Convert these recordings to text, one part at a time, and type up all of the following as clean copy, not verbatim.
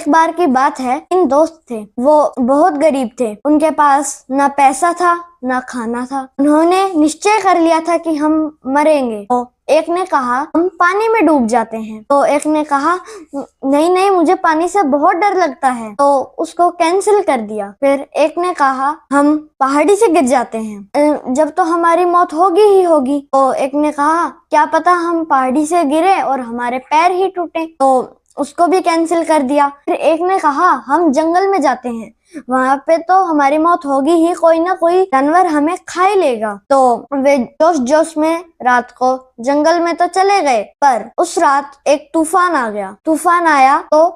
एक बार की बात है, इन दोस्त थे, वो बहुत गरीब थे। उनके पास ना पैसा था ना खाना था। उन्होंने निश्चय कर लिया था कि हम मरेंगे। तो एक ने कहा हम पानी में डूब जाते हैं। तो एक ने कहा नहीं नहीं, मुझे पानी से बहुत डर लगता है। तो उसको कैंसिल कर दिया। फिर एक ने कहा हम पहाड़ी से गिर जाते हैं, जब तो हमारी मौत होगी ही होगी। तो एक ने कहा क्या पता हम पहाड़ी से गिरे और हमारे पैर ही टूटे। तो उसको भी कैंसिल कर दिया। फिर एक ने कहा हम जंगल में जाते हैं, वहां पे तो हमारी मौत होगी ही, कोई ना कोई जानवर हमें खा ही लेगा। तो वे जोश जोश में रात को जंगल में तो चले गए, पर उस रात एक तूफान आ गया। तूफान आया तो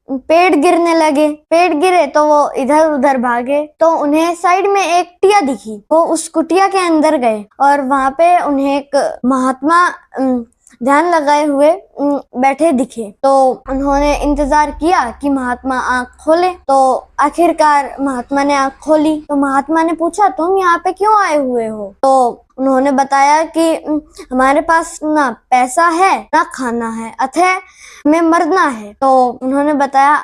पेड़ गिरने लगे। पेड़ गिरे तो वो इधर उधर भागे। तो उन्हें साइड में एक कुटिया दिखी। वो उस कुटिया के अंदर गए और वहां पे उन्हें एक महात्मा ध्यान लगाए हुए बैठे दिखे। तो उन्होंने इंतजार किया कि महात्मा आंख खोले। तो आखिरकार महात्मा ने आंख खोली। तो महात्मा ने पूछा तुम यहाँ पे क्यों आए हुए हो? तो उन्होंने बताया कि हमारे पास ना पैसा है ना खाना है, अतः हमें मरना है। तो उन्होंने बताया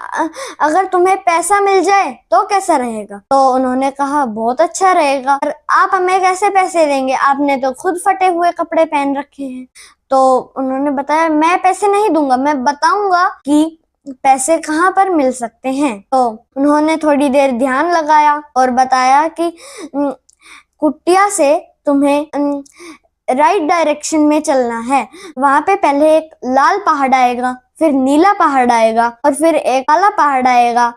अगर तुम्हें पैसा मिल जाए तो कैसा रहेगा? तो उन्होंने कहा बहुत अच्छा रहेगा, पर आप हमें कैसे पैसे देंगे? आपने तो खुद फटे हुए कपड़े पहन रखे हैं। तो उन्होंने बताया मैं पैसे नहीं दूंगा, मैं बताऊंगा कि पैसे कहाँ पर मिल सकते हैं। तो उन्होंने थोड़ी देर ध्यान लगाया और बताया कि कुटिया से तुम्हें राइट डायरेक्शन में चलना है। वहां पे पहले एक लाल पहाड़ आएगा, फिर नीला पहाड़ आएगा और फिर एक काला पहाड़ आएगा,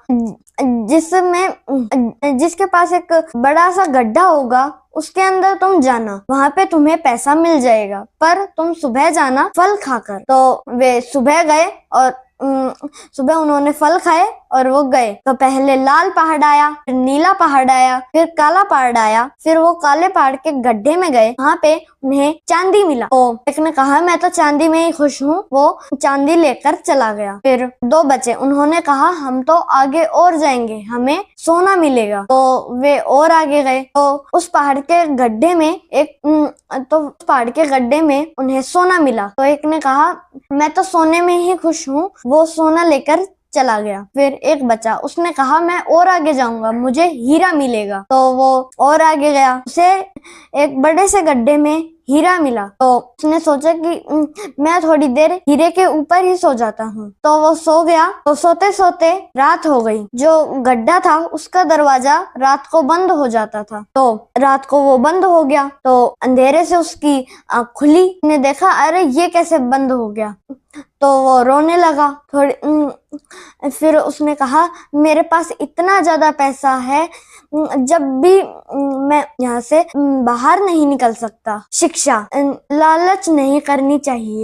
जिसके पास एक बड़ा सा गड्ढा होगा। उसके अंदर तुम जाना, वहां पे तुम्हें पैसा मिल जाएगा, पर तुम सुबह जाना फल खाकर। तो वे सुबह गए और सुबह उन्होंने फल खाए और वो गए। तो पहले लाल पहाड़ आया, फिर नीला पहाड़ आया, फिर काला पहाड़ आया। फिर वो काले पहाड़ के गड्ढे में गए, वहां पे उन्हें चांदी मिला। तो एक ने कहा मैं तो चांदी में ही खुश हूँ, वो चांदी लेकर चला गया। फिर दो बचे, उन्होंने कहा हम तो आगे और जाएंगे, हमें सोना मिलेगा। तो वे और आगे गए। तो उस पहाड़ के गड्ढे में उन्हें सोना मिला। तो एक ने कहा मैं तो सोने में ही खुश हूँ, वो सोना लेकर चला गया। फिर एक बचा, उसने कहा मैं और आगे जाऊंगा, मुझे हीरा मिलेगा। तो वो और आगे गया, उसे एक बड़े से गड्ढे में हीरा मिला। तो उसने सोचा कि मैं थोड़ी देर हीरे के ऊपर ही सो जाता हूँ। तो वो सो गया। तो सोते सोते रात हो गई। जो गड्ढा था उसका दरवाजा रात को बंद हो जाता था। तो रात को वो बंद हो गया। तो अंधेरे से उसकी आँख खुली, उसने देखा अरे ये कैसे बंद हो गया। तो वो रोने लगा फिर उसने कहा मेरे पास इतना ज्यादा पैसा है, जब भी मैं यहाँ से बाहर नहीं निकल सकता। शिक्षा, लालच नहीं करनी चाहिए।